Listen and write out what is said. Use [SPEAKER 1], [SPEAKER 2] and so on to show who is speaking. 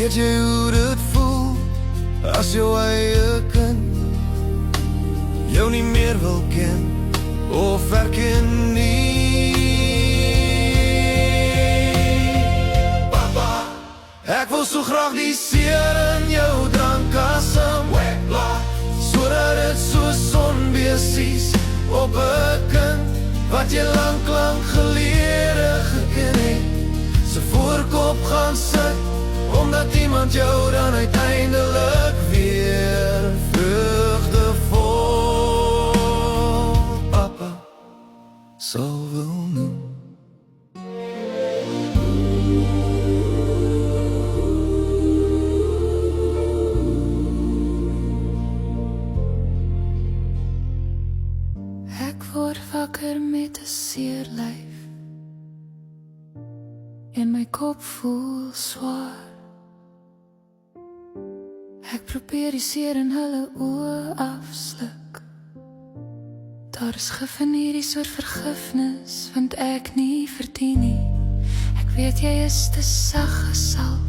[SPEAKER 1] Weet jy hoe dit voel as jou eie kind jou nie meer wil ken of herken nie? Papa, ek wil so graag die seer in jou drankkassem weglaat, sodat dit so sonbesies op 'n kind wat jy lank gelede geken het, se voorkop gaan sit, omdat iemand jou dan uiteindelik weer vreugdevol papa sal wil noem. Ek word wakker met 'n seer lyf en my kop voel swaar. Ek probeer die seer in hulle oë afsluk. Daar is gif in hierdie soort vergifnis, want ek nie verdien nie. Ek weet jy is te sag gesalf,